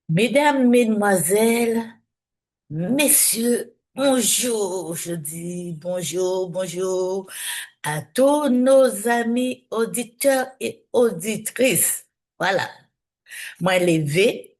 Mesdames, Mesdemoiselles, Messieurs, bonjour. Je dis bonjour à tous nos amis auditeurs et auditrices. Voilà, moi levé,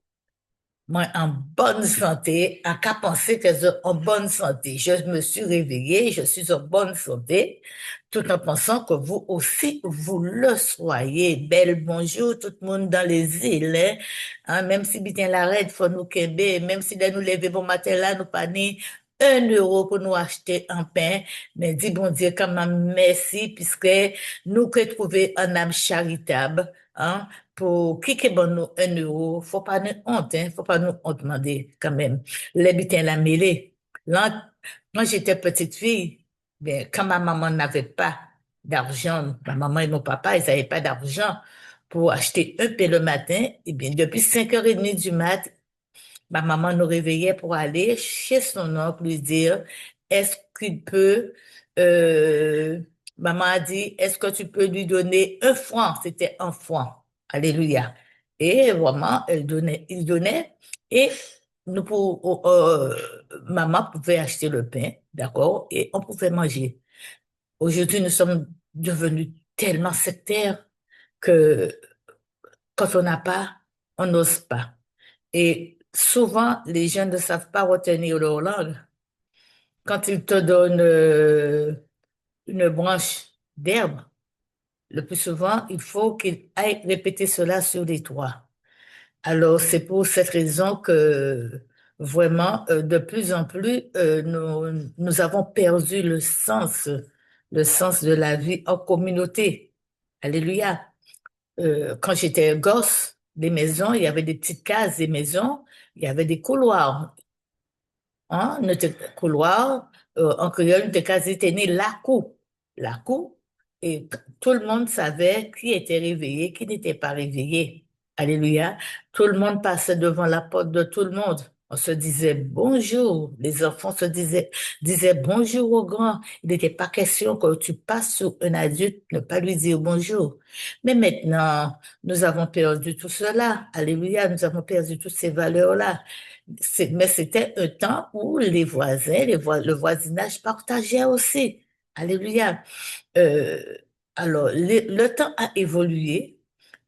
moi en bonne santé, en qu'à penser que je en bonne santé. Je me suis réveillée, je suis en bonne santé, tout en pensant que vous aussi, vous le soyez. Belle bonjour, tout le monde dans les îles, hein. Même si bien la red, faut nous kembe, même si là nous lever bon matin là, nous pas ni 1 euro pour nous acheter un pain, mais dis bon Dieu quand même merci, puisque nous que trouver un âme charitable, hein, pour qui que bon nous 1 euro, faut pas nous honte, hein, faut pas nous honte demander quand même. Les butins la mêlée. Là, quand j'étais petite fille, ben, quand ma maman n'avait pas d'argent, ma maman et mon papa, ils n'avaient pas d'argent pour acheter un pain le matin, et bien, depuis 5h30 du mat, ma maman nous réveillait pour aller chez son oncle lui dire, est-ce qu'il peut, euh, maman a dit, est-ce que tu peux lui donner 1 franc? C'était 1 franc. Alléluia. Et vraiment, il donnait, et nous pour, maman pouvait acheter le pain, d'accord, et on pouvait manger. Aujourd'hui, nous sommes devenus tellement sectaires que quand on n'a pas, on n'ose pas. Et souvent, les gens ne savent pas retenir leur langue. Quand ils te donnent une branche d'herbe, le plus souvent, il faut qu'ils aillent répéter cela sur les toits. Alors, c'est pour cette raison que vraiment, de plus en plus, nous avons perdu le sens de la vie en communauté. Alléluia. Quand j'étais gosse, les maisons, il y avait des petites cases, des maisons, il y avait des couloirs. Hein, notre couloir, en créole, notre case était né la cour. La cour. Et tout le monde savait qui était réveillé, qui n'était pas réveillé. Alléluia. Tout le monde passait devant la porte de tout le monde. On se disait bonjour. Les enfants disaient bonjour aux grands. Il n'était pas question que tu passes sur un adulte, ne pas lui dire bonjour. Mais maintenant, nous avons perdu tout cela. Alléluia. Nous avons perdu toutes ces valeurs-là. Mais c'était un temps où les voisins, le voisinage partageait aussi. Alléluia. Euh, alors, le temps a évolué,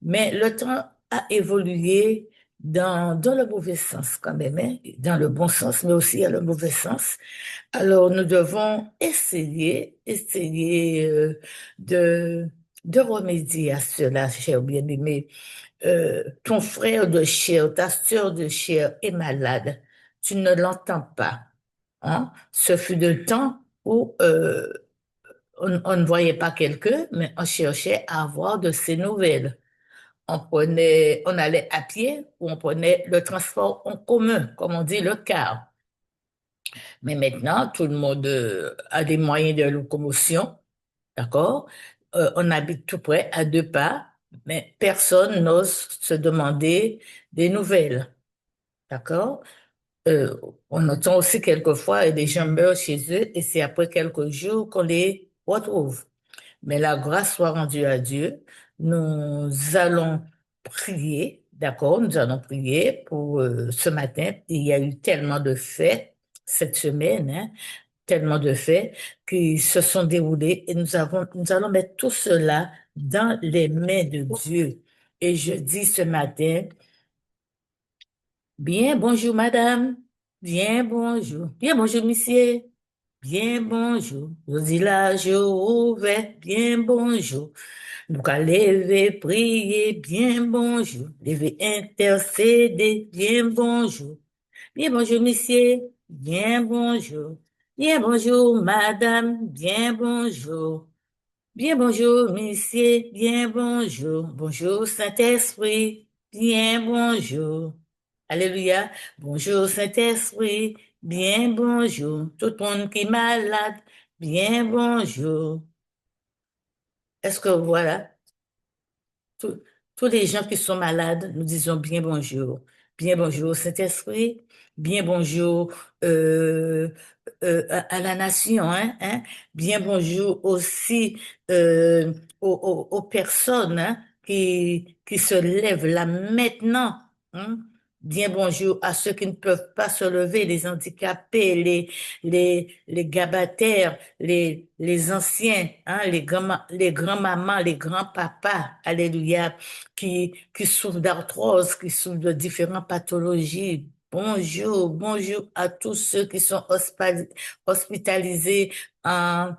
mais le temps a évolué dans le mauvais sens quand même, hein. Dans le bon sens, mais aussi à le mauvais sens. Alors, nous devons essayer de, de remédier à cela, cher bien-aimé. Ton frère de chair, ta sœur de chair est malade, tu ne l'entends pas. Hein? Ce fut le temps où on ne voyait pas quelqu'un, mais on cherchait à avoir de ses nouvelles. On allait à pied ou on prenait le transport en commun, comme on dit, le car. Mais maintenant, tout le monde a des moyens de locomotion, d'accord? On habite tout près, à 2 pas, mais personne n'ose se demander des nouvelles, d'accord? Euh, on entend aussi quelquefois des gens meurent chez eux et c'est après quelques jours qu'on les retrouve. Mais la grâce soit rendue à Dieu. Nous allons prier, d'accord? Nous allons prier pour ce matin. Il y a eu tellement de faits cette semaine, hein, tellement de faits qui se sont déroulés et nous allons mettre tout cela dans les mains de Dieu. Et je dis ce matin, bien bonjour madame, bien bonjour, bien bonjour monsieur, bien bonjour. Je dis là, je ouvert, bien bonjour. Nous allons lever, prier, bien bonjour. Lever, intercéder, bien bonjour. Bien bonjour, monsieur. Bien bonjour. Bien bonjour, madame. Bien bonjour. Bien bonjour, monsieur. Bien bonjour. Bonjour, Saint-Esprit. Bien bonjour. Alléluia. Bonjour, Saint-Esprit. Bien bonjour. Tout le monde qui est malade. Bien bonjour. Est-ce que voilà? Tous tous les gens qui sont malades, nous disons bien bonjour. Bien bonjour, Saint-Esprit. Bien bonjour euh, à la nation. Hein. Bien bonjour aussi aux personnes, hein, qui se lèvent là maintenant. Hein. Bien bonjour à ceux qui ne peuvent pas se lever, les handicapés, les gabataires, les anciens, hein, les grands-mamans, les grands-papas, alléluia, qui souffrent d'arthrose, qui souffrent de différentes pathologies. Bonjour, bonjour à tous ceux qui sont hospitalisés, en,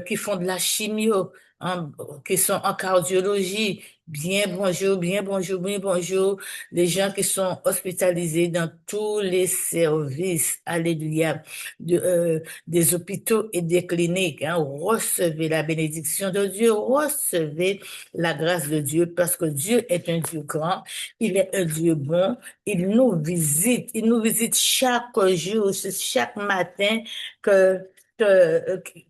qui font de la chimio, hein, qui sont en cardiologie. Bien bonjour, bien bonjour, bien bonjour. Les gens qui sont hospitalisés dans tous les services, alléluia, des hôpitaux et des cliniques, hein, recevez la bénédiction de Dieu, recevez la grâce de Dieu, parce que Dieu est un Dieu grand, il est un Dieu bon, il nous visite chaque jour, c'est chaque matin que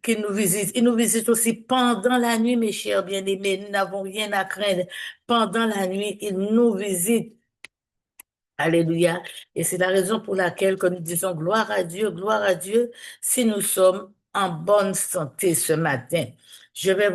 qu'il nous visite. Il nous visite aussi pendant la nuit, mes chers bien-aimés. Nous n'avons rien à craindre. Pendant la nuit, il nous visite. Alléluia. Et c'est la raison pour laquelle que nous disons gloire à Dieu, si nous sommes en bonne santé ce matin. Je vais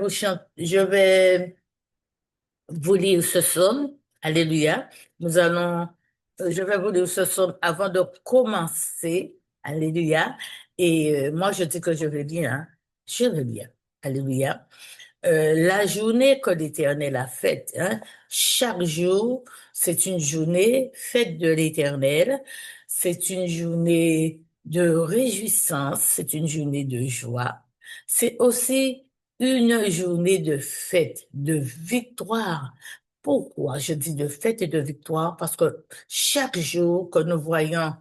vous lire ce psaume. Alléluia. Je vais vous lire ce psaume avant de commencer. Alléluia. Et moi, je dis que je vais bien, hein. Je vais bien. Alléluia. La journée que l'Éternel a faite, hein, chaque jour, c'est une journée faite de l'Éternel. C'est une journée de réjouissance, c'est une journée de joie. C'est aussi une journée de fête, de victoire. Pourquoi je dis de fête et de victoire? Parce que chaque jour que nous voyons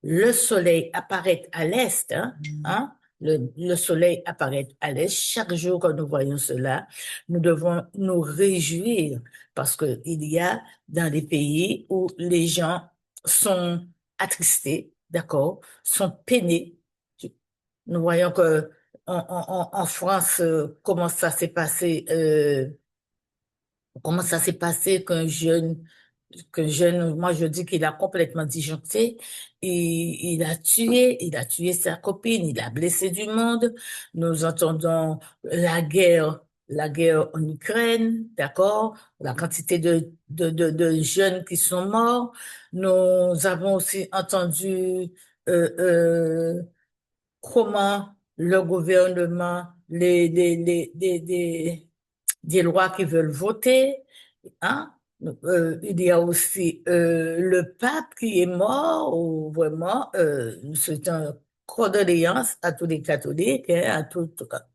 le soleil apparaître à l'est, hein, le soleil apparaît à l'est. Chaque jour que nous voyons cela, nous devons nous réjouir parce que il y a dans des pays où les gens sont attristés, d'accord, sont peinés. Nous voyons que en France, comment ça s'est passé qu'un jeune, moi je dis qu'il a complètement disjoncté, et il a tué sa copine, il a blessé du monde. Nous entendons la guerre en Ukraine, d'accord, la quantité de jeunes qui sont morts. Nous avons aussi entendu euh, euh, comment le gouvernement, des lois qui veulent voter, hein. Il y a aussi le pape qui est mort, ou vraiment, c'est un condoléance à tous les catholiques, hein,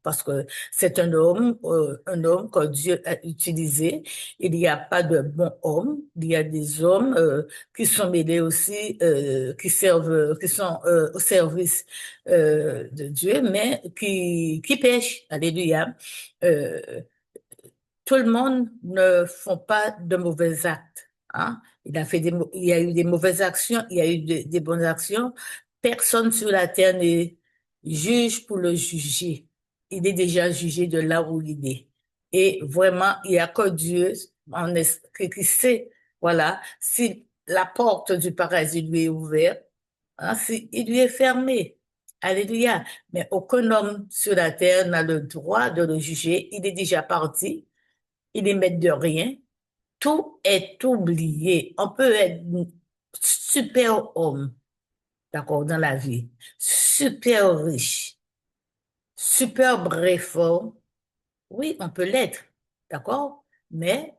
parce que c'est un homme que Dieu a utilisé. Il n'y a pas de bons hommes, il y a des hommes qui sont mêlés aussi, qui sont au service de Dieu, mais qui pêchent. Alléluia. Euh, Tout le monde ne font pas de mauvais actes, hein. Il y a eu des mauvaises actions, il y a eu des bonnes actions. Personne sur la terre n'est juge pour le juger. Il est déjà jugé de là où il est. Et vraiment, il n'y a que Dieu qui sait, voilà, si la porte du paradis lui est ouverte, hein, si il lui est fermé. Alléluia. Mais aucun homme sur la terre n'a le droit de le juger. Il est déjà parti. Il est maître de rien. Tout est oublié. On peut être super homme, d'accord, dans la vie, super riche, super fort. Oui, on peut l'être, d'accord, mais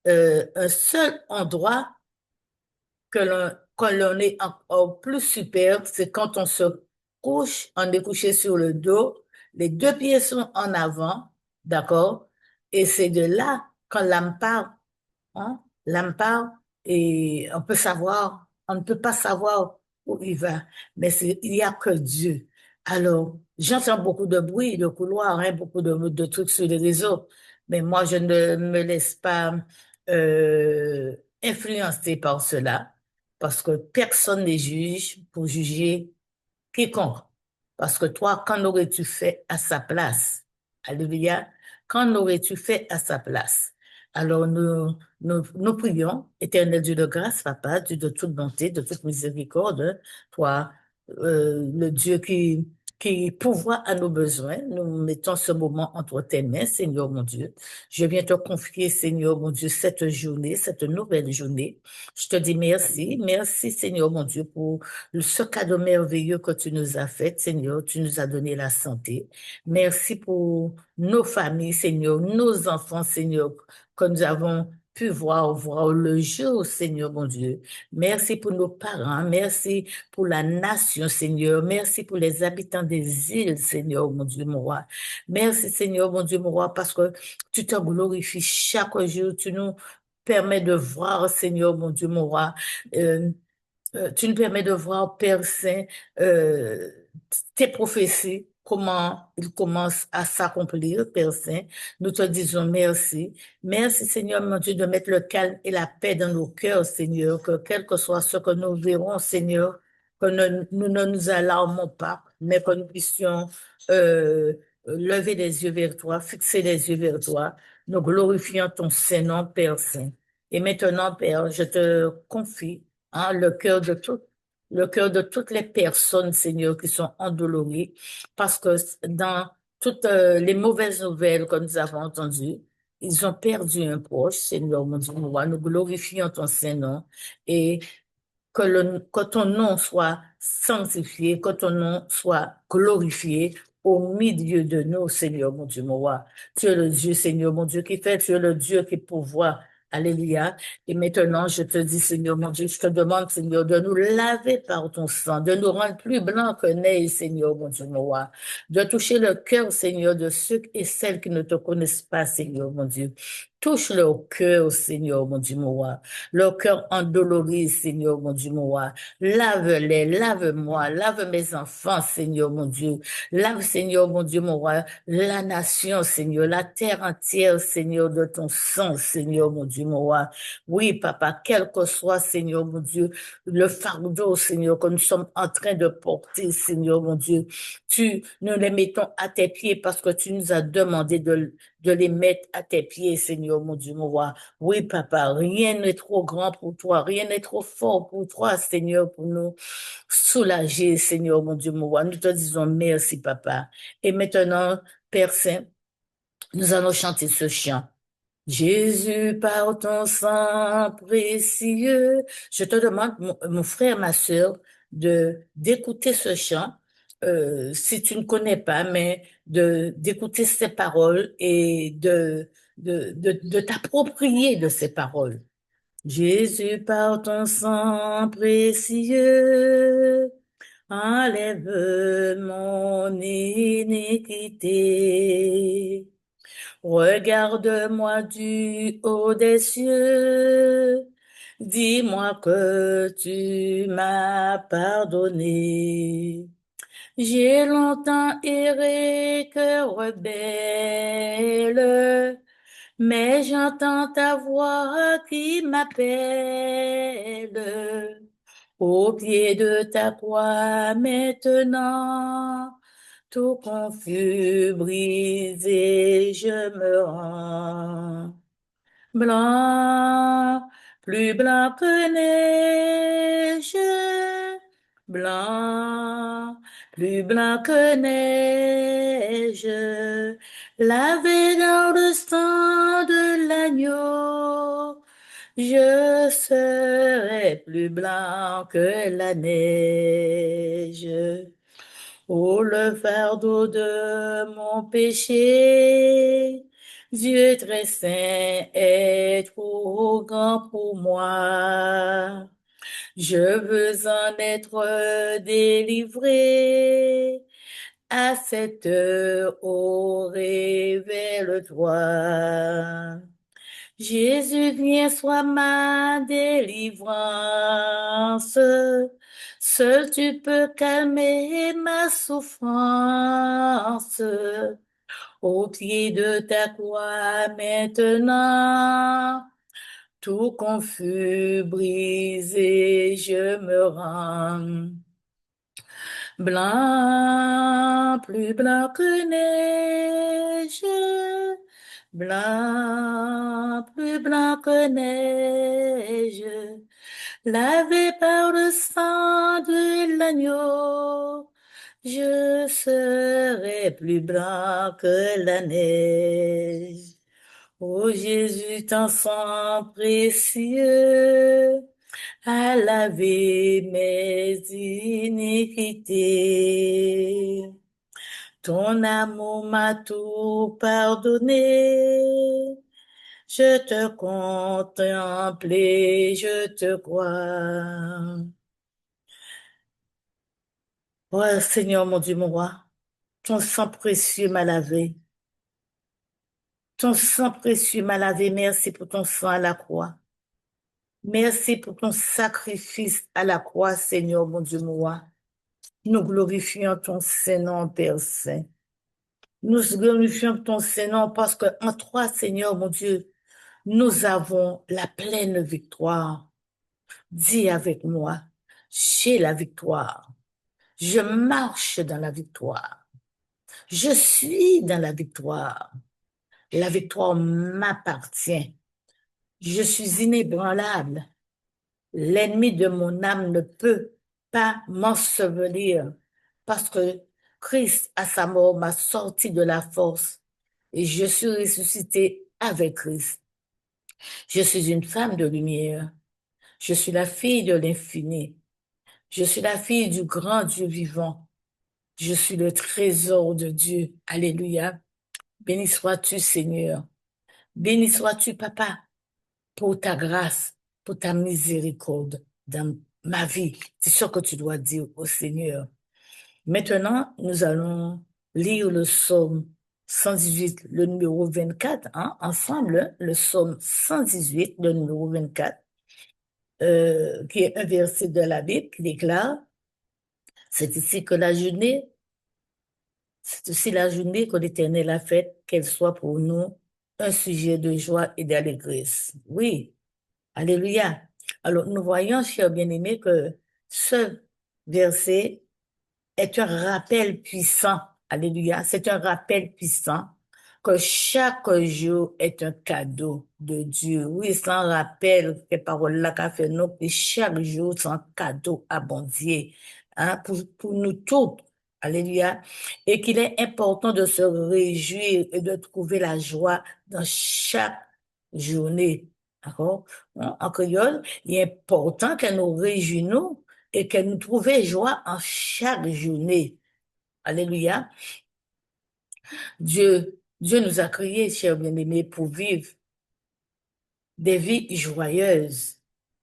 un seul endroit quand l'on est en plus super, c'est quand on se couche, on est couché sur le dos, les deux pieds sont en avant, d'accord, et c'est de là quand l'âme part. Hein, l'âme part et on ne peut pas savoir où il va, mais il n'y a que Dieu. Alors, j'entends beaucoup de bruit, de couloirs, hein, beaucoup de trucs sur les réseaux, mais moi, je ne me laisse pas influencer par cela, parce que personne n'est juge pour juger quiconque. Parce que toi, qu'en aurais-tu fait à sa place? Alléluia. Qu'en aurais-tu fait à sa place? Alors nous prions, Éternel Dieu de grâce, Papa, Dieu de toute bonté, de toute miséricorde, toi, le Dieu qui pourvoit à nos besoins. Nous mettons ce moment entre tes mains, Seigneur mon Dieu. Je viens te confier, Seigneur mon Dieu, cette journée, cette nouvelle journée. Je te dis merci. Merci, Seigneur mon Dieu, pour ce cadeau merveilleux que tu nous as fait, Seigneur. Tu nous as donné la santé. Merci pour nos familles, Seigneur, nos enfants, Seigneur, que nous avons pu voir le jour, Seigneur mon Dieu. Merci pour nos parents. Merci pour la nation, Seigneur. Merci pour les habitants des îles, Seigneur, mon Dieu, mon roi. Merci, Seigneur, mon Dieu, mon roi, parce que tu te glorifies chaque jour. Tu nous permets de voir, Seigneur, mon Dieu, mon roi, euh, tu nous permets de voir, Père Saint, euh, tes prophéties, comment ils commencent à s'accomplir, Père Saint. Nous te disons merci. Merci, Seigneur, mon Dieu, de mettre le calme et la paix dans nos cœurs, Seigneur, que quel que soit ce que nous verrons, Seigneur, que nous ne nous alarmons pas, mais que nous puissions euh, lever les yeux vers toi, fixer les yeux vers toi. Nous glorifions ton Saint-Nom, Père Saint. Et maintenant, Père, je te confie le cœur de le cœur de toutes les personnes, Seigneur, qui sont endolories, parce que dans toutes les mauvaises nouvelles que nous avons entendues, ils ont perdu un proche, Seigneur, mon Dieu, nous glorifions ton Saint-Nom et que ton nom soit sanctifié, que ton nom soit glorifié au milieu de nous, Seigneur, mon Dieu, mon roi. Tu es le Dieu, Seigneur, mon Dieu, qui fait, tu es le Dieu qui pourvoit. Alléluia. Et maintenant, je te dis, Seigneur, mon Dieu, je te demande, Seigneur, de nous laver par ton sang, de nous rendre plus blancs que neige, Seigneur, mon Dieu, mon roi. De toucher le cœur, Seigneur, de ceux et celles qui ne te connaissent pas, Seigneur, mon Dieu. Touche leur cœur, Seigneur, mon Dieu, mon roi. Leur cœur endolori, Seigneur, mon Dieu, mon roi. Lave-les, lave-moi, lave mes enfants, Seigneur, mon Dieu. Lave, Seigneur, mon Dieu, mon roi, la nation, Seigneur, la terre entière, Seigneur, de ton sang, Seigneur, mon Dieu, mon roi. Oui, papa, quel que soit, Seigneur, mon Dieu, le fardeau, Seigneur, que nous sommes en train de porter, Seigneur, mon Dieu. Nous les mettons à tes pieds parce que tu nous as demandé de les mettre à tes pieds, Seigneur, mon Dieu, mon roi. Oui, papa, rien n'est trop grand pour toi, rien n'est trop fort pour toi, Seigneur, pour nous soulager, Seigneur, mon Dieu, mon roi. Nous te disons merci, papa. Et maintenant, Père Saint, nous allons chanter ce chant. Jésus, par ton sang précieux, je te demande, mon frère, ma sœur, d'écouter ce chant, si tu ne connais pas, mais d'écouter ces paroles et de t'approprier de ces paroles. Jésus, par ton sang précieux, enlève mon iniquité. Regarde-moi du haut des cieux, dis-moi que tu m'as pardonné. J'ai longtemps erré, cœur rebelle, mais j'entends ta voix qui m'appelle. Au pied de ta croix maintenant, tout confus, brisé, je me rends. Blanc, plus blanc que neige, blanc, plus blanc que neige, lavé dans le sang de l'agneau, je serai plus blanc que la neige. Oh, le fardeau de mon péché, Dieu très saint est trop grand pour moi. Je veux en être délivré. À cette heure, oh, révèle-toi. Jésus, viens, sois ma délivrance. Seul tu peux calmer ma souffrance. Au pied de ta croix maintenant, tout confus, brisé, je me rends. Blanc, plus blanc que neige, blanc, plus blanc que neige, lavé par le sang de l'agneau, je serai plus blanc que la neige. Ô Jésus, ton sang précieux a lavé mes iniquités. Ton amour m'a tout pardonné. Je te contemple et je te crois. Oh Seigneur, mon Dieu, mon roi, ton sang précieux m'a lavé. Ton sang précieux m'a lavé. Merci pour ton sang à la croix. Merci pour ton sacrifice à la croix, Seigneur, mon Dieu, mon roi. Nous glorifions ton Saint-Nom, Père Saint. Nous glorifions ton Saint-Nom parce que en toi, Seigneur, mon Dieu, nous avons la pleine victoire. Dis avec moi, j'ai la victoire. Je marche dans la victoire. Je suis dans la victoire. La victoire m'appartient. Je suis inébranlable. L'ennemi de mon âme ne peut pas m'ensevelir parce que Christ, à sa mort, m'a sorti de la force et je suis ressuscité avec Christ. Je suis une femme de lumière. Je suis la fille de l'infini. Je suis la fille du grand Dieu vivant. Je suis le trésor de Dieu. Alléluia. Béni sois-tu, Seigneur. Béni sois-tu, Papa, pour ta grâce, pour ta miséricorde dans ma vie. C'est ce que tu dois dire au Seigneur. Maintenant, nous allons lire le psaume 118, le numéro 24, hein, ensemble, hein, le psaume 118, le numéro 24, qui est un verset de la Bible qui déclare, c'est ici que la journée, c'est aussi la journée que l'Éternel a faite, qu'elle soit pour nous un sujet de joie et d'allégresse. Oui, alléluia. Alors, nous voyons, chers bien-aimés, que ce verset est un rappel puissant. Alléluia. C'est un rappel puissant que chaque jour est un cadeau de Dieu. Oui, c'est un rappel, ces paroles-là qu'a fait nous, que chaque jour, c'est un cadeau abondé, hein, pour nous tous. Alléluia. Et qu'il est important de se réjouir et de trouver la joie dans chaque journée. D'accord? Hein, en créole, il est important que nous réjouissons et que nous trouvions joie en chaque journée. Alléluia. Dieu nous a créés, chers bien-aimés, pour vivre des vies joyeuses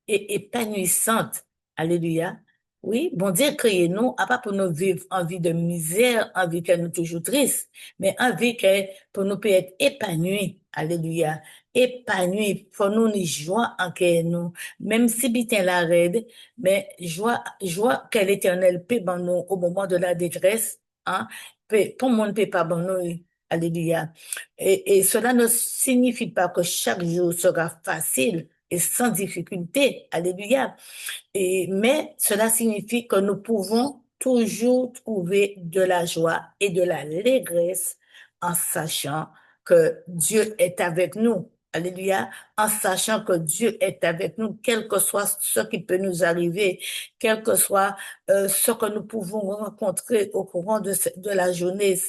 et épanouissantes. Alléluia. Oui, bon Dieu créé nous, à pas pour nous vivre en vie de misère, en vie que nous toujours tristes, mais en vie que pour nous peut être épanouis. Alléluia. Épanouis, pour nous une joie en que nous, même si bitin la raide, mais joie que l'Éternel paie dans nous au moment de la détresse, hein, tout le monde peut pas bon nous. Alléluia. Et cela ne signifie pas que chaque jour sera facile et sans difficulté. Alléluia. Mais cela signifie que nous pouvons toujours trouver de la joie et de l'allégresse en sachant que Dieu est avec nous. Alléluia. En sachant que Dieu est avec nous, quel que soit ce qui peut nous arriver, quel que soit ce que nous pouvons rencontrer au courant de la journée.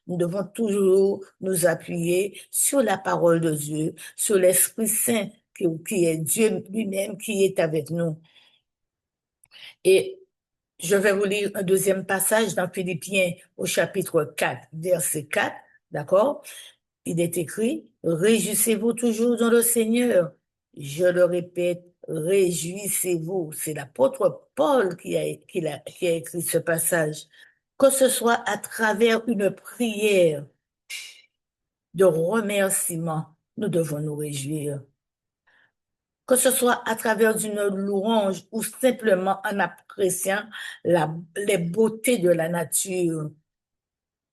Nous devons toujours nous appuyer sur la parole de Dieu, sur l'Esprit Saint qui est Dieu lui-même qui est avec nous. Et je vais vous lire un deuxième passage dans Philippiens au chapitre 4, verset 4, d'accord? Il est écrit, réjouissez-vous toujours dans le Seigneur. Je le répète, réjouissez-vous. C'est l'apôtre Paul qui a écrit ce passage. Que ce soit à travers une prière de remerciement, nous devons nous réjouir. Que ce soit à travers une louange ou simplement en appréciant les beautés de la nature.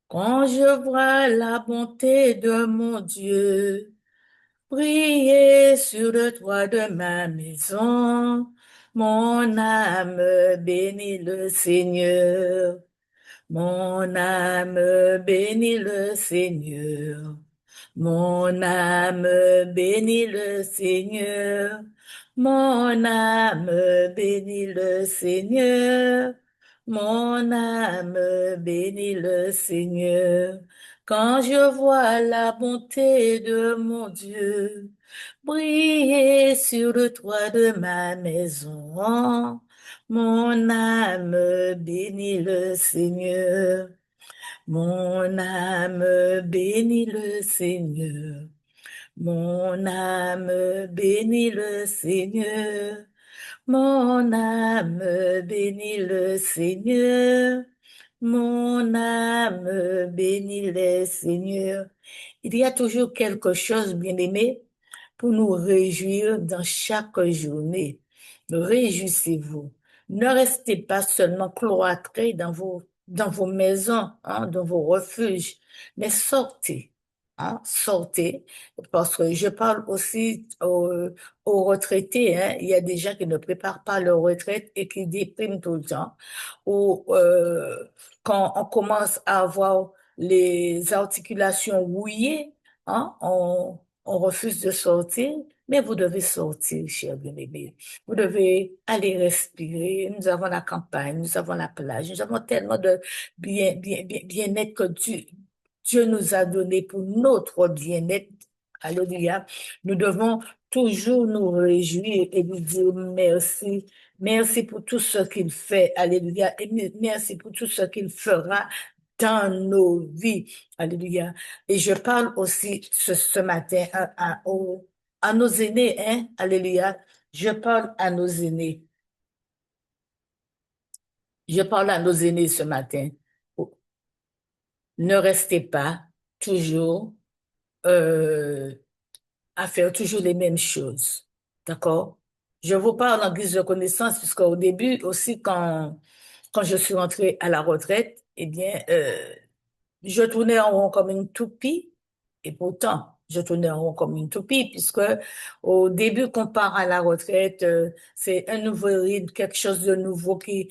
Quand je vois la bonté de mon Dieu, briller sur le toit de ma maison, mon âme bénit le Seigneur. Mon âme bénit le Seigneur. Mon âme bénit le Seigneur. Mon âme bénit le Seigneur. Mon âme bénit le Seigneur. Quand je vois la bonté de mon Dieu briller sur le toit de ma maison, mon âme bénit le Seigneur. Mon âme bénit le Seigneur. Mon âme bénit le Seigneur. Mon âme bénit le Seigneur. Mon âme bénit le Seigneur. Il y a toujours quelque chose, bien-aimé, pour nous réjouir dans chaque journée. Réjouissez-vous. Ne restez pas seulement cloîtrés dans vos maisons, hein, dans vos refuges, mais sortez. Hein, sortez, parce que je parle aussi aux retraités. Hein. Il y a des gens qui ne préparent pas leur retraite et qui dépriment tout le temps. Ou quand on commence à avoir les articulations rouillées, hein, on refuse de sortir, mais vous devez sortir, cher bien-aimé. Vous devez aller respirer. Nous avons la campagne, nous avons la plage, nous avons tellement de bien-être que Dieu nous a donné pour notre bien-être. Alléluia. Nous devons toujours nous réjouir et lui dire merci. Merci pour tout ce qu'il fait. Alléluia. Et merci pour tout ce qu'il fera dans nos vies. Alléluia. Et je parle aussi ce matin à nos aînés, hein. Alléluia. Je parle à nos aînés. Je parle à nos aînés ce matin. Ne restez pas toujours euh, à faire toujours les mêmes choses. D'accord? Je vous parle en guise de connaissance, puisqu'au début aussi, quand je suis rentrée à la retraite, eh bien, je tournais en rond comme une toupie, et pourtant, je tournais en rond comme une toupie, puisque au début qu'on part à la retraite, c'est un nouveau rythme, quelque chose de nouveau qui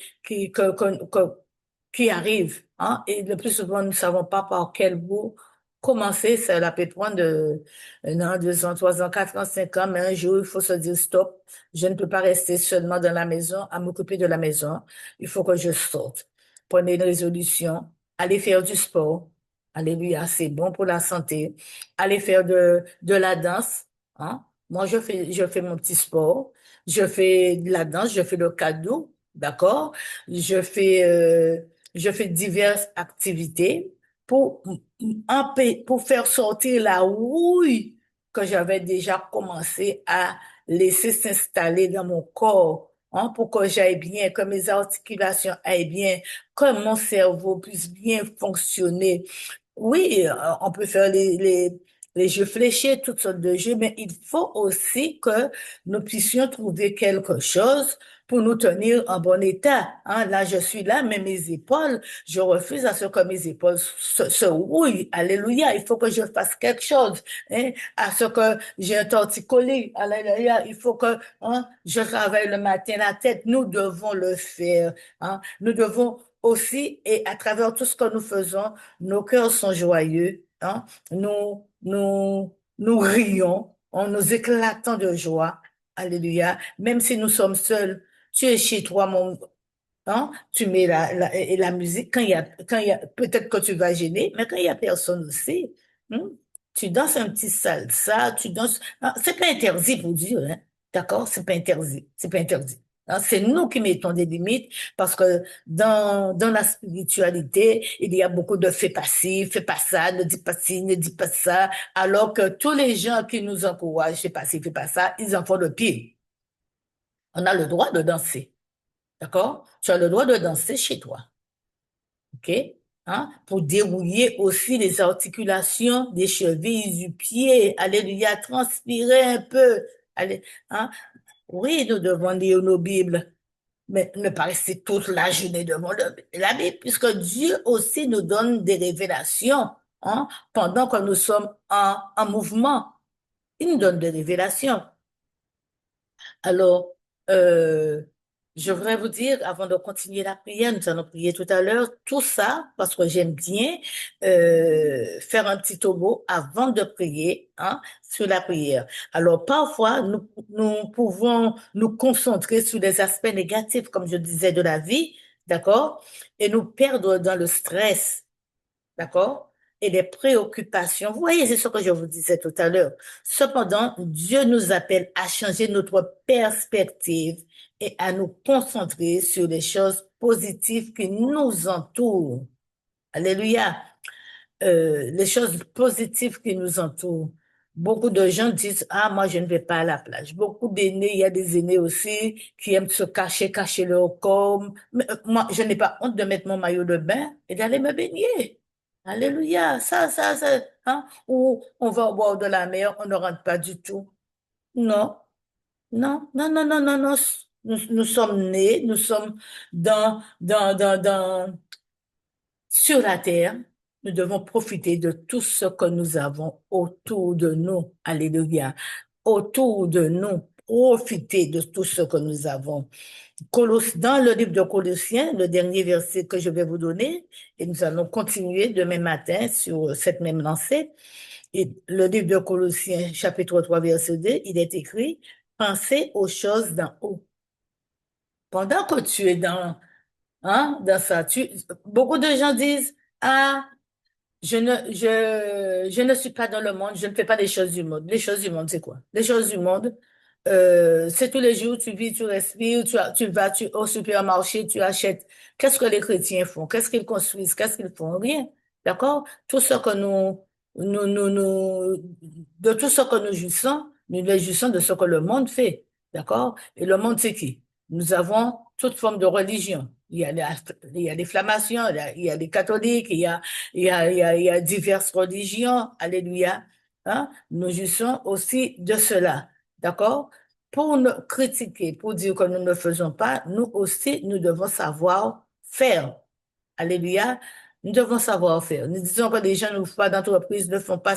arrive, hein, et le plus souvent, nous ne savons pas par quel bout commencer. Ça peut prendre 1 an, 2 ans, 3 ans, 4 ans, 5 ans, mais un jour, il faut se dire stop. Je ne peux pas rester seulement dans la maison, à m'occuper de la maison. Il faut que je sorte. Prenez une résolution. Aller faire du sport. Alléluia, c'est bon pour la santé. Aller faire de la danse. Hein? Moi, je fais mon petit sport. Je fais de la danse, je fais le cadeau. D'accord? Je fais diverses activités pour, pour faire sortir la rouille que j'avais déjà commencé à laisser s'installer dans mon corps, hein, pour que j'aille bien, que mes articulations aillent bien, que mon cerveau puisse bien fonctionner. Oui, on peut faire les jeux fléchés, toutes sortes de jeux, mais il faut aussi que nous puissions trouver quelque chose pour nous tenir en bon état. Hein. Là, je suis là, mais mes épaules, je refuse à ce que mes épaules se rouillent. Alléluia, il faut que je fasse quelque chose. Hein, à ce que j'ai un torticolis. Alléluia, il faut que je travaille le matin la tête. Nous devons le faire. Hein. Nous devons aussi, et à travers tout ce que nous faisons, nos cœurs sont joyeux. Hein. Nous rions, on nous éclatons de joie. Alléluia. Même si nous sommes seuls, tu es chez toi, hein, tu mets la musique quand il y a, peut-être que tu vas gêner, mais quand il y a personne aussi, hein, tu danses un petit salsa, tu danses, ah, c'est pas interdit pour Dieu, hein, d'accord? C'est pas interdit, c'est pas interdit. Hein, c'est nous qui mettons des limites parce que dans la spiritualité, il y a beaucoup de fais pas ci, fais pas ça, ne dis pas ci, ne dis pas ça, alors que tous les gens qui nous encouragent, fais pas ci, fais pas ça, ils en font le pire. On a le droit de danser. D'accord? Tu as le droit de danser chez toi. OK? Hein? Pour dérouiller aussi les articulations des chevilles, du pied. Alléluia. Transpirer un peu. Allez, hein? Oui, nous devons lire nos Bibles, mais ne pas rester toute la journée devant la Bible, puisque Dieu aussi nous donne des révélations, hein, pendant que nous sommes en mouvement. Il nous donne des révélations. Alors, euh, je voudrais vous dire, avant de continuer la prière, nous allons prier tout à l'heure, tout ça, parce que j'aime bien faire un petit topo avant de prier, hein, sur la prière. Alors, parfois, nous pouvons nous concentrer sur les aspects négatifs, comme je disais, de la vie, d'accord? Et nous perdre dans le stress, d'accord? Et les préoccupations. Vous voyez, c'est ce que je vous disais tout à l'heure. Cependant, Dieu nous appelle à changer notre perspective et à nous concentrer sur les choses positives qui nous entourent. Alléluia. Les choses positives qui nous entourent. Beaucoup de gens disent, ah, moi, je ne vais pas à la plage. Beaucoup d'aînés, il y a des aînés aussi qui aiment se cacher leur corps. Mais, moi, je n'ai pas honte de mettre mon maillot de bain et d'aller me baigner. Alléluia. Ça, hein. Ou on va au bord de la mer, on ne rentre pas du tout. Non, non. Nous sommes nés, nous sommes sur la terre, nous devons profiter de tout ce que nous avons autour de nous. Alléluia. Autour de nous, profiter de tout ce que nous avons. Dans le livre de Colossiens, le dernier verset que je vais vous donner, et nous allons continuer demain matin sur cette même lancée. Et le livre de Colossiens, chapitre 3, verset 2, il est écrit, pensez aux choses d'en haut. Pendant que tu es dans ça, beaucoup de gens disent, ah, je ne suis pas dans le monde, je ne fais pas les choses du monde. Les choses du monde, c'est quoi? Les choses du monde, c'est tous les jours, tu vis, tu respires, tu vas au supermarché, tu achètes. Qu'est-ce que les chrétiens font? Qu'est-ce qu'ils construisent? Qu'est-ce qu'ils font? Rien. D'accord? Tout ce que de tout ce que nous jouissons, nous les jouissons de ce que le monde fait. D'accord? Et le monde, c'est qui? Nous avons toute forme de religion. Il y a les flammations, il y a les catholiques, il y a diverses religions. Alléluia. Hein? Nous jouissons aussi de cela. D'accord? Pour nous critiquer, pour dire que nous ne faisons pas, nous aussi, nous devons savoir faire. Alléluia. Nous devons savoir faire. Nous disons que les gens n'ouvrent pas d'entreprise, ne font pas,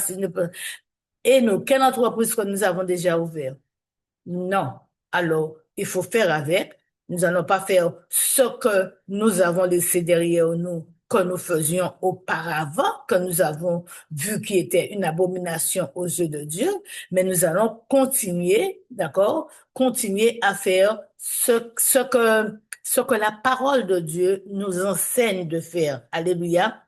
et nous, quelle entreprise que nous avons déjà ouverte? Non. Alors, il faut faire avec. Nous n'allons pas faire ce que nous avons laissé derrière nous, que nous faisions auparavant, que nous avons vu qui était une abomination aux yeux de Dieu, mais nous allons continuer, d'accord, continuer à faire ce que la parole de Dieu nous enseigne de faire. Alléluia.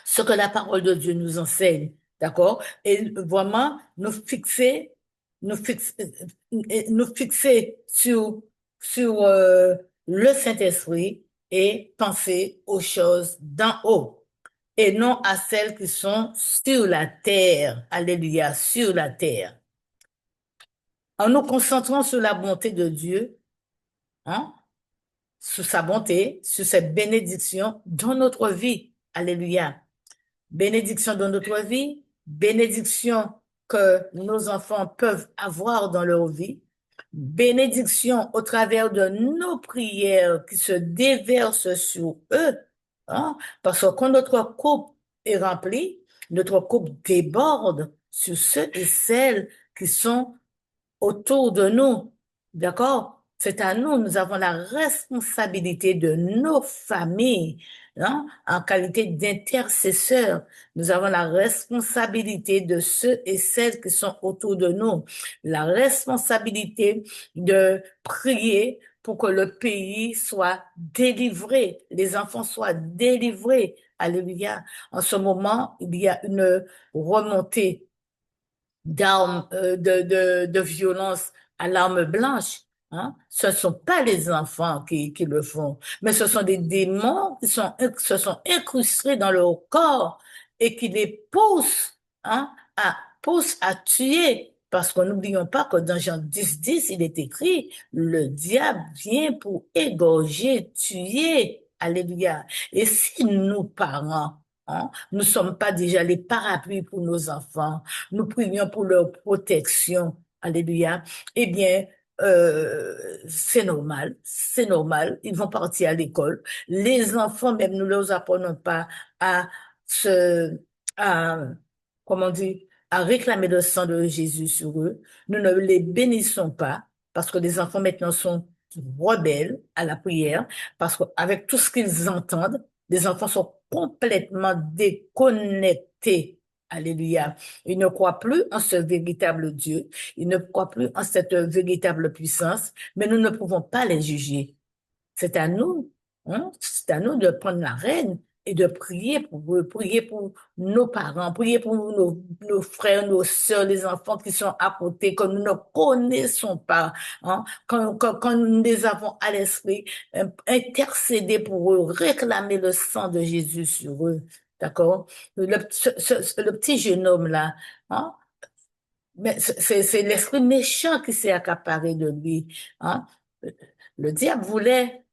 Ce que la parole de Dieu nous enseigne, d'accord? Et vraiment nous fixer, nous fixer sur le Saint-Esprit et penser aux choses d'en haut et non à celles qui sont sur la terre. Alléluia, sur la terre. En nous concentrant sur la bonté de Dieu, hein, sur sa bonté, sur cette bénédiction dans notre vie. Alléluia. Bénédiction dans notre vie, bénédiction que nos enfants peuvent avoir dans leur vie, bénédiction au travers de nos prières qui se déversent sur eux, hein, parce que quand notre coupe est remplie, notre coupe déborde sur ceux et celles qui sont autour de nous. D'accord? C'est à nous, nous avons la responsabilité de nos familles, hein, en qualité d'intercesseurs. Nous avons la responsabilité de ceux et celles qui sont autour de nous, la responsabilité de prier pour que le pays soit délivré, les enfants soient délivrés. Alléluia. En ce moment, il y a une remontée d'armes, de violence à l'arme blanche. Hein? Ce ne sont pas les enfants qui le font, mais ce sont des démons qui se sont incrustés dans leur corps et qui les poussent à tuer. Parce que n'oublions pas que dans Jean 10, il est écrit, le diable vient pour égorger, tuer. Alléluia. Et si nous, parents, hein, nous ne sommes pas déjà les parapluies pour nos enfants, nous prions pour leur protection. Alléluia. Eh bien, c'est normal. Ils vont partir à l'école. Les enfants, même, nous ne leur apprenons pas à se, à, comment dire, à réclamer le sang de Jésus sur eux. Nous ne les bénissons pas parce que les enfants maintenant sont rebelles à la prière parce qu'avec tout ce qu'ils entendent, les enfants sont complètement déconnectés. Alléluia. Ils ne croient plus en ce véritable Dieu. Ils ne croient plus en cette véritable puissance, mais nous ne pouvons pas les juger. C'est à nous. Hein? C'est à nous de prendre la reine et de prier pour eux, prier pour nos parents, prier pour nos frères, nos sœurs, les enfants qui sont à côté, que nous ne connaissons pas. Hein? Quand nous les avons à l'esprit, intercéder pour eux, réclamer le sang de Jésus sur eux. D'accord? Le petit jeune homme là, hein? Mais c'est l'esprit méchant qui s'est accaparé de lui. Hein? Le diable voulait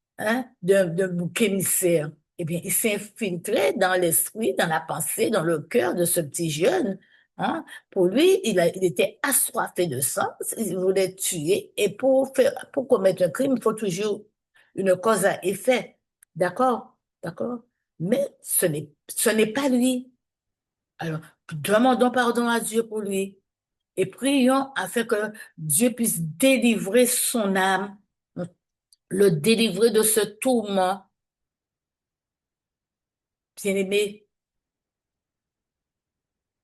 d'un bouc émissaire. Eh bien, il s'est infiltré dans l'esprit, dans la pensée, dans le cœur de ce petit jeune. Hein? Pour lui, il était assoiffé de sang, il voulait tuer. Et pour commettre un crime, il faut toujours une cause à effet. D'accord? D'accord? Mais ce n'est pas lui. Alors, demandons pardon à Dieu pour lui et prions afin que Dieu puisse délivrer son âme, le délivrer de ce tourment. Bien-aimé,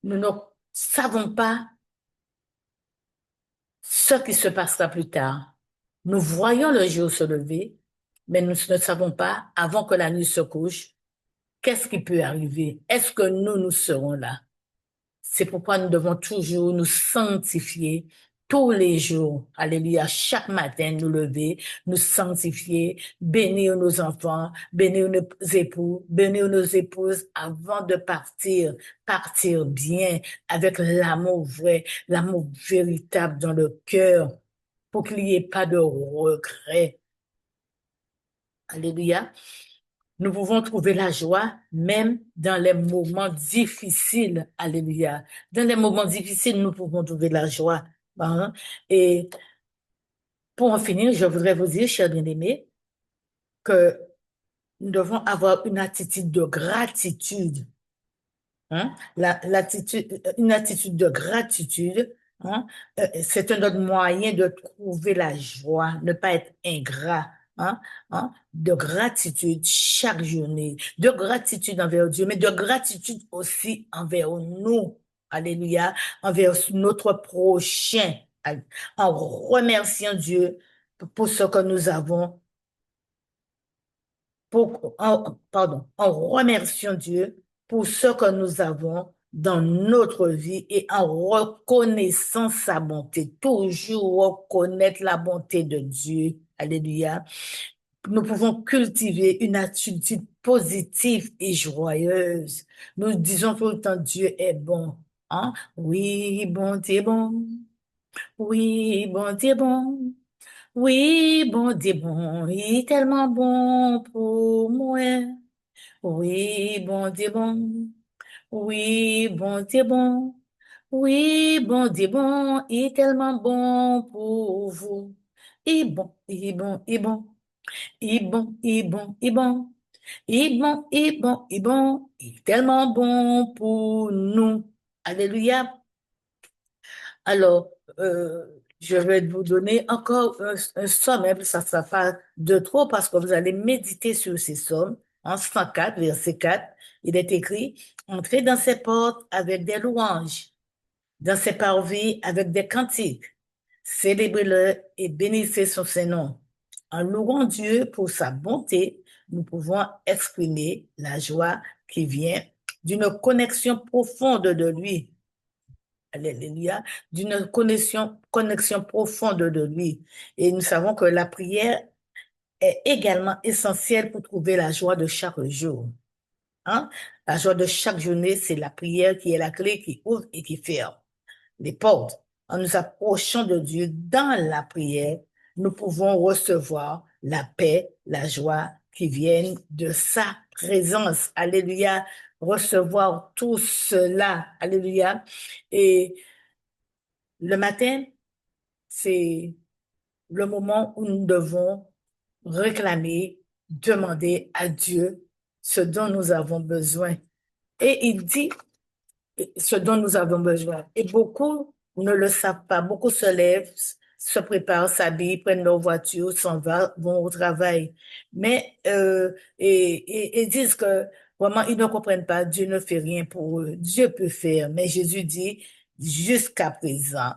nous ne savons pas ce qui se passera plus tard. Nous voyons le jour se lever, mais nous ne savons pas, avant que la nuit se couche, qu'est-ce qui peut arriver. Est-ce que nous serons là? C'est pourquoi nous devons toujours nous sanctifier tous les jours. Alléluia. Chaque matin, nous lever, nous sanctifier, bénir nos enfants, bénir nos époux, bénir nos épouses avant de partir. Partir bien avec l'amour vrai, l'amour véritable dans le cœur pour qu'il n'y ait pas de regrets. Alléluia. Nous pouvons trouver la joie même dans les moments difficiles. Alléluia. Dans les moments difficiles, nous pouvons trouver la joie. Hein. Et pour en finir, je voudrais vous dire, chers bien-aimés, que nous devons avoir une attitude de gratitude. Hein. Une attitude de gratitude, hein, c'est un autre moyen de trouver la joie, ne pas être ingrat. Hein, hein, de gratitude chaque journée, de gratitude envers Dieu, mais de gratitude aussi envers nous. Alléluia, envers notre prochain, en remerciant Dieu pour ce que nous avons pardon, en remerciant Dieu pour ce que nous avons dans notre vie et en reconnaissant sa bonté. Toujours reconnaître la bonté de Dieu. Alléluia. Nous pouvons cultiver une attitude positive et joyeuse. Nous disons tout le temps, Dieu est bon. Hein? Oui, bon Dieu bon. Oui, bon Dieu bon. Oui, bon Dieu bon, il est tellement bon pour moi. Oui, bon Dieu bon. Oui, bon Dieu bon. Oui, bon Dieu bon, il est tellement bon pour vous. Il est bon, il est bon, il est bon. Il est bon, il est bon, il est bon. Il est bon, il est bon, il est bon. Il est tellement bon pour nous. Alléluia. Alors, je vais vous donner encore un somme, hein, ça ne sera pas de trop parce que vous allez méditer sur ces sommes. En 104, verset 4, il est écrit, entrez dans ses portes avec des louanges, dans ses parvis avec des cantiques. Célébrez-le et bénissez son Saint-Nom. En louant Dieu pour sa bonté, nous pouvons exprimer la joie qui vient d'une connexion profonde de lui. Alléluia, d'une connexion profonde de lui. Et nous savons que la prière est également essentielle pour trouver la joie de chaque jour. Hein? La joie de chaque journée, c'est la prière qui est la clé qui ouvre et qui ferme les portes. En nous approchant de Dieu dans la prière, nous pouvons recevoir la paix, la joie qui viennent de sa présence. Alléluia. Recevoir tout cela. Alléluia. Et le matin, c'est le moment où nous devons réclamer, demander à Dieu ce dont nous avons besoin. Et il dit ce dont nous avons besoin. Et beaucoup ne le savent pas. Beaucoup se lèvent, se préparent, s'habillent, prennent leur voiture, vont au travail. Mais, et disent que vraiment, ils ne comprennent pas. Dieu ne fait rien pour eux. Dieu peut faire. Mais Jésus dit, jusqu'à présent,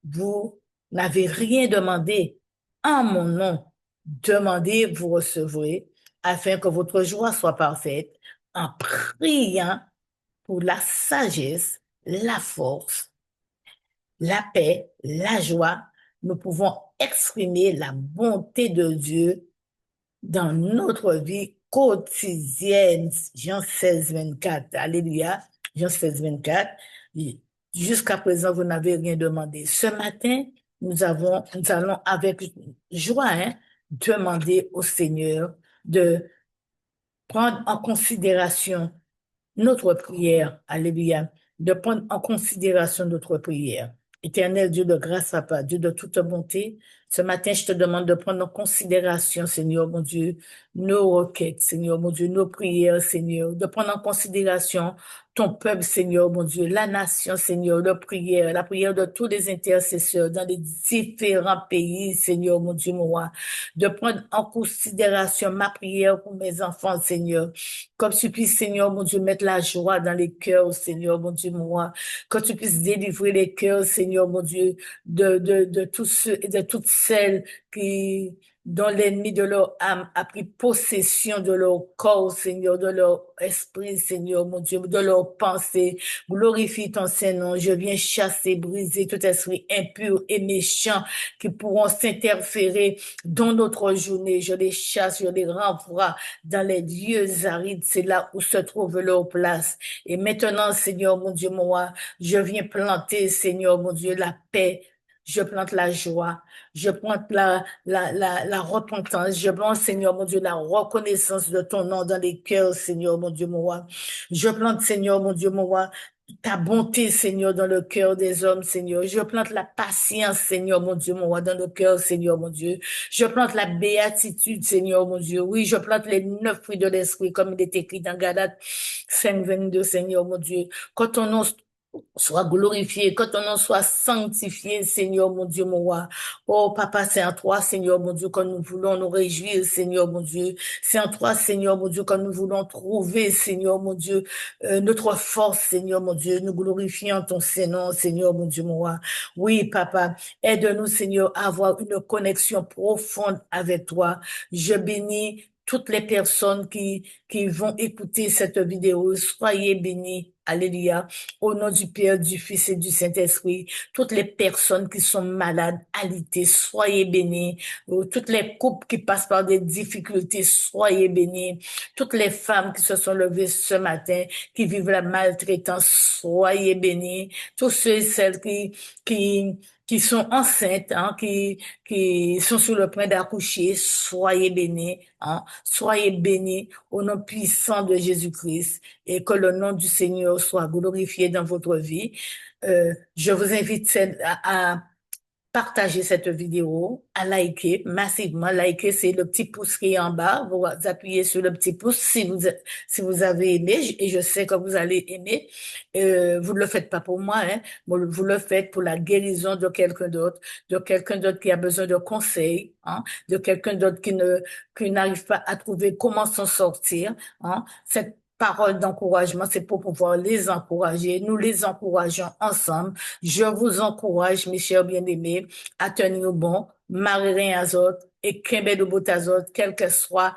vous n'avez rien demandé en mon nom. Demandez, vous recevrez. afin que votre joie soit parfaite, en priant pour la sagesse, la force, la paix, la joie. Nous pouvons exprimer la bonté de Dieu dans notre vie quotidienne. Jean 16, 24. Alléluia. Jean 16, 24. Jusqu'à présent, vous n'avez rien demandé. Ce matin, nous allons avec joie, hein, demander au Seigneur de prendre en considération notre prière, alléluia, de prendre en considération notre prière. Éternel Dieu de grâce, Papa, Dieu de toute bonté, ce matin, je te demande de prendre en considération, Seigneur mon Dieu, nos requêtes, Seigneur mon Dieu, nos prières, Seigneur, de prendre en considération ton peuple, Seigneur mon Dieu, la nation, Seigneur, la prière de tous les intercesseurs dans les différents pays, Seigneur mon Dieu, moi, de prendre en considération ma prière pour mes enfants, Seigneur, comme tu puisses, Seigneur, mon Dieu, mettre la joie dans les cœurs, Seigneur, mon Dieu, moi. Que tu puisses délivrer les cœurs, Seigneur, mon Dieu, de tous ceux et de toutes celles dont l'ennemi de leur âme a pris possession de leur corps, Seigneur, de leur esprit, Seigneur, mon Dieu, de leur pensée. Glorifie ton Saint-Nom. Je viens chasser, briser tout esprit impur et méchant qui pourront s'interférer dans notre journée. Je les chasse, je les renvoie dans les lieux arides, c'est là où se trouve leur place. Et maintenant, Seigneur mon Dieu, moi, je viens planter, Seigneur mon Dieu, la paix. Je plante la joie, je plante la repentance, je plante, Seigneur mon Dieu, la reconnaissance de ton nom dans les cœurs, Seigneur mon Dieu, moi. Je plante, Seigneur mon Dieu, moi, ta bonté, Seigneur, dans le cœur des hommes, Seigneur. Je plante la patience, Seigneur, mon Dieu, moi, dans le cœur, Seigneur, mon Dieu. Je plante la béatitude, Seigneur, mon Dieu. Oui, je plante les 9 fruits de l'esprit, comme il est écrit dans Galates 5, 22, Seigneur, mon Dieu. Quand ton nom soit glorifié, que ton nom soit sanctifié, Seigneur mon Dieu, mon roi. Oh, Papa, c'est en toi, Seigneur mon Dieu, que nous voulons nous réjouir, Seigneur mon Dieu. C'est en toi, Seigneur mon Dieu, que nous voulons trouver, Seigneur mon Dieu, notre force, Seigneur mon Dieu. Nous glorifions ton Saint-Nom, Seigneur mon Dieu, mon roi. Oui, Papa, aide-nous, Seigneur, à avoir une connexion profonde avec toi. Je bénis toutes les personnes qui vont écouter cette vidéo. Soyez bénis. Alléluia. Au nom du Père, du Fils et du Saint-Esprit, toutes les personnes qui sont malades, alitées, soyez bénis. Toutes les couples qui passent par des difficultés, soyez bénis. Toutes les femmes qui se sont levées ce matin, qui vivent la maltraitance, soyez bénis. Tous ceux et celles qui, qui sont enceintes, hein, qui sont sur le point d'accoucher, soyez bénis, hein, soyez bénis au nom puissant de Jésus-Christ et que le nom du Seigneur soit glorifié dans votre vie. Je vous invite à partager cette vidéo, à liker massivement. Liker, c'est le petit pouce qui est en bas. Vous appuyez sur le petit pouce si vous avez aimé, et je sais que vous allez aimer. Vous ne le faites pas pour moi, hein. Vous le faites pour la guérison de quelqu'un d'autre qui a besoin de conseils, hein, de quelqu'un d'autre qui n'arrive pas à trouver comment s'en sortir, hein. Cette parole d'encouragement, c'est pour pouvoir les encourager. Nous les encourageons ensemble. Je vous encourage, mes chers bien-aimés, à tenir bon, marrer à autres et qu'aimer de bout à autres, quel que soit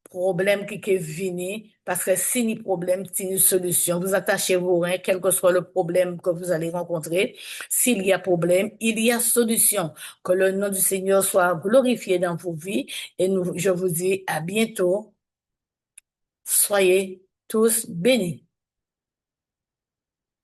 problème qui est venu, parce que si ni problème, si ni solution, vous attachez vos reins, quel que soit le problème que vous allez rencontrer. S'il y a problème, il y a solution. Que le nom du Seigneur soit glorifié dans vos vies et je vous dis à bientôt. Soyez tous bénis.